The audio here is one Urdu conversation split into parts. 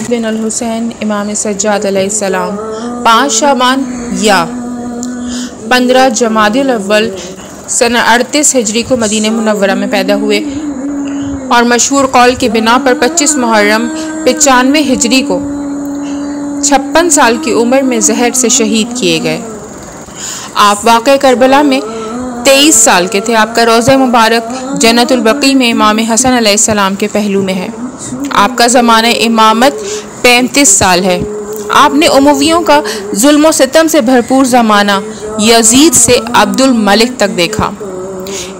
بن الحسین امام سجاد علیہ السلام 5 شعبان یا 15 جمادی الاول سنہ 38 ہجری کو مدینہ منورہ میں پیدا ہوئے اور مشہور قول کی بنا پر 25 محرم 95 ہجری کو 56 سال کی عمر میں زہر سے شہید کیے گئے۔ آپ واقع کربلا میں 23 سال کے تھے۔ آپ کا روضہ مبارک جنت البقیع میں امام حسن علیہ السلام کے پہلو میں ہے۔ آپ کا زمانہ امامت 35 سال ہے۔ آپ نے امویوں کا ظلم و ستم سے بھرپور زمانہ یزید سے عبد الملک تک دیکھا۔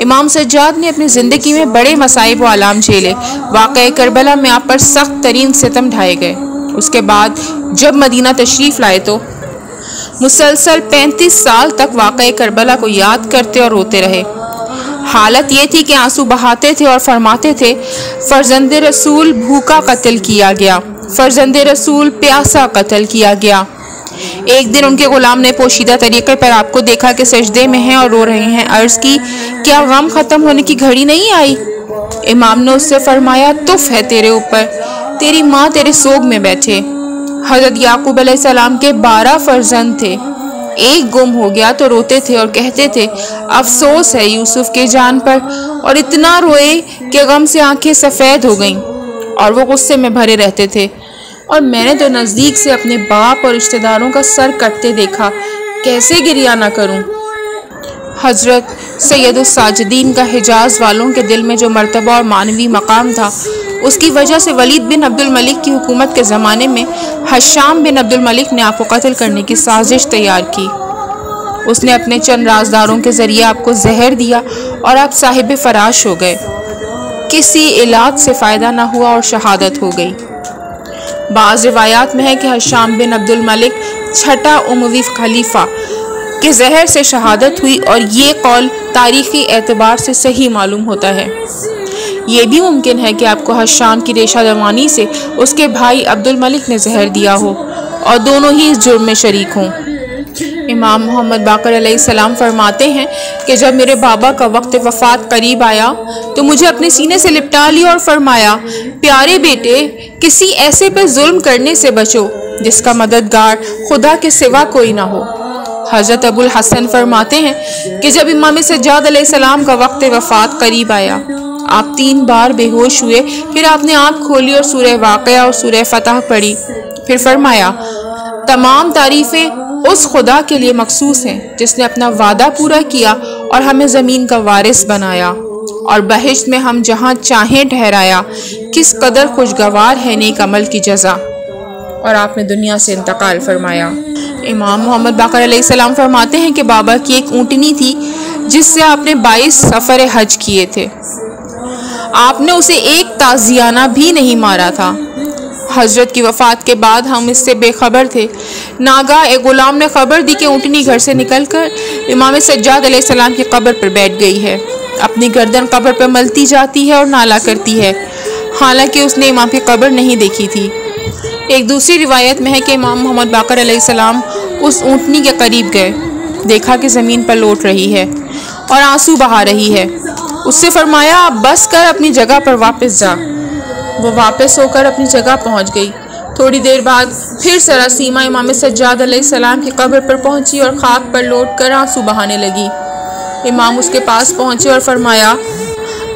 امام سجاد نے اپنی زندگی میں بڑے مصائب و آلام جھیلے۔ واقعہ کربلا میں آپ پر سخت ترین ستم ڈھائے گئے۔ اس کے بعد جب مدینہ تشریف لائے تو مسلسل 35 سال تک واقعہ کربلا کو یاد کرتے اور روتے رہے۔ حالت یہ تھی کہ آنسو بہاتے تھے اور فرماتے تھے، فرزند رسول بھوکا قتل کیا گیا، فرزند رسول پیاسا قتل کیا گیا۔ ایک دن ان کے غلام نے پوشیدہ طریقے پر آپ کو دیکھا کہ سجدے میں ہیں اور رو رہے ہیں۔ عرض کی، کیا غم ختم ہونے کی گھڑی نہیں آئی؟ امام نے اس سے فرمایا، تف ہے تیرے اوپر، تیری ماں تیرے سوگ میں بیٹھے۔ حضرت یعقوب علیہ السلام کے 12 فرزند تھے، ایک گم ہو گیا تو روتے تھے اور کہتے تھے، افسوس ہے یوسف کے جان پر، اور اتنا روئے کہ غم سے آنکھیں سفید ہو گئیں اور وہ غصے میں بھرے رہتے تھے۔ اور میں نے تو نزدیک سے اپنے باپ اور رشتہ داروں کا سر کٹتے دیکھا، کیسے گریہ نہ کروں۔ حضرت سید الساجدین کا حجاز والوں کے دل میں جو مرتبہ اور معنوی مقام تھا، اس کی وجہ سے ولید بن عبد الملک کی حکومت کے زمانے میں حشام بن عبد الملک نے آپ کو قتل کرنے کی سازش تیار کی۔ اس نے اپنے چند رازداروں کے ذریعے آپ کو زہر دیا اور آپ صاحب فراش ہو گئے۔ کسی علاج سے فائدہ نہ ہوا اور شہادت ہو گئی۔ بعض روایات میں ہے کہ حشام بن عبد الملک چھٹا اموی خلیفہ کے زہر سے شہادت ہوئی، اور یہ قول تاریخی اعتبار سے صحیح معلوم ہوتا ہے۔ یہ بھی ممکن ہے کہ آپ کو حشام کی ریشہ دوانی سے اس کے بھائی عبد الملک نے زہر دیا ہو اور دونوں ہی اس جرم میں شریک ہوں۔ امام محمد باقر علیہ السلام فرماتے ہیں کہ جب میرے بابا کا وقت وفات قریب آیا تو مجھے اپنے سینے سے لپٹا لیا اور فرمایا، پیارے بیٹے، کسی ایسے پر ظلم کرنے سے بچو جس کا مددگار خدا کے سوا کوئی نہ ہو۔ حضرت ابو الحسن فرماتے ہیں کہ جب امام سجاد علیہ السلام کا وقت وفات قریب آیا، آپ 3 بار بے ہوش ہوئے، پھر آپ نے آنکھ کھولی اور سورہ واقعہ اور سورہ فتح پڑھی، پھر فرمایا، تمام تعریفیں اس خدا کے لیے مخصوص ہیں جس نے اپنا وعدہ پورا کیا اور ہمیں زمین کا وارث بنایا اور بہشت میں ہم جہاں چاہیں ٹھہرایا۔ کس قدر خوشگوار ہے نیک عمل کی جزا۔ اور آپ نے دنیا سے انتقال فرمایا۔ امام محمد باقر علیہ السلام فرماتے ہیں کہ بابا کی ایک اونٹنی تھی جس سے آپ نے 22 سفر حج کیے تھے، آپ نے اسے ایک تازیانہ بھی نہیں مارا تھا۔ حضرت کی وفات کے بعد ہم اس سے بے خبر تھے۔ ناگاہ ایک غلام نے خبر دی کہ اونٹنی گھر سے نکل کر امام سجاد علیہ السلام کی قبر پر بیٹھ گئی ہے، اپنی گردن قبر پر ملتی جاتی ہے اور نالا کرتی ہے، حالانکہ اس نے امام کی قبر نہیں دیکھی تھی۔ ایک دوسری روایت میں ہے کہ امام محمد باقر علیہ السلام اس اونٹنی کے قریب گئے، دیکھا کہ زمین پر لوٹ رہی ہے اور آنسو بہا رہی ہے۔ اس سے فرمایا، اب بس کر اپنی جگہ پر واپس جا۔ وہ واپس ہو کر اپنی جگہ پہنچ گئی۔ تھوڑی دیر بعد پھر سراسیمہ امام سجاد علیہ السلام کی قبر پر پہنچی اور خاک پر لوٹ کر آنسو بہانے لگی۔ امام اس کے پاس پہنچے اور فرمایا،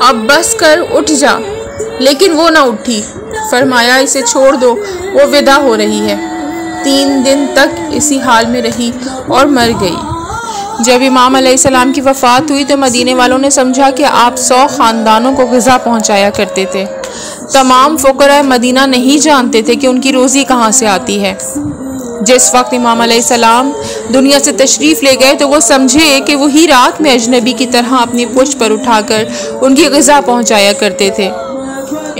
اب بس کر اٹھ جا، لیکن وہ نہ اٹھی۔ فرمایا، اسے چھوڑ دو، وہ وداع ہو رہی ہے۔ 3 دن تک اسی حال میں رہی اور مر گئی۔ جب امام علیہ السلام کی وفات ہوئی تو مدینے والوں نے سمجھا کہ آپ 100 خاندانوں کو غذا پہنچایا کرتے تھے۔ تمام فقراء مدینہ نہیں جانتے تھے کہ ان کی روزی کہاں سے آتی ہے۔ جس وقت امام علیہ السلام دنیا سے تشریف لے گئے تو وہ سمجھے کہ وہی رات میں اجنبی کی طرح اپنی پشت پر اٹھا کر ان کی غذا پہنچایا کرتے تھے۔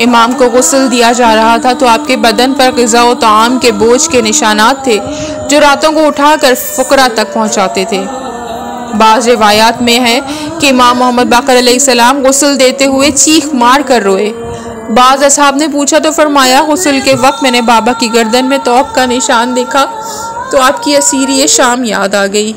امام کو غسل دیا جا رہا تھا تو آپ کے بدن پر غذا و طعام کے بوجھ کے نشانات تھے جو راتوں کو اٹھا کر فقراء تک پہنچاتے تھے۔ بعض روایات میں ہے کہ امام محمد باقر علیہ السلام غسل دیتے ہوئے چیخ مار کر روئے۔ بعض اصحاب نے پوچھا تو فرمایا، غسل کے وقت میں نے بابا کی گردن میں توپ کا نشان دیکھا تو آپ کی اسیری شام یاد آ گئی۔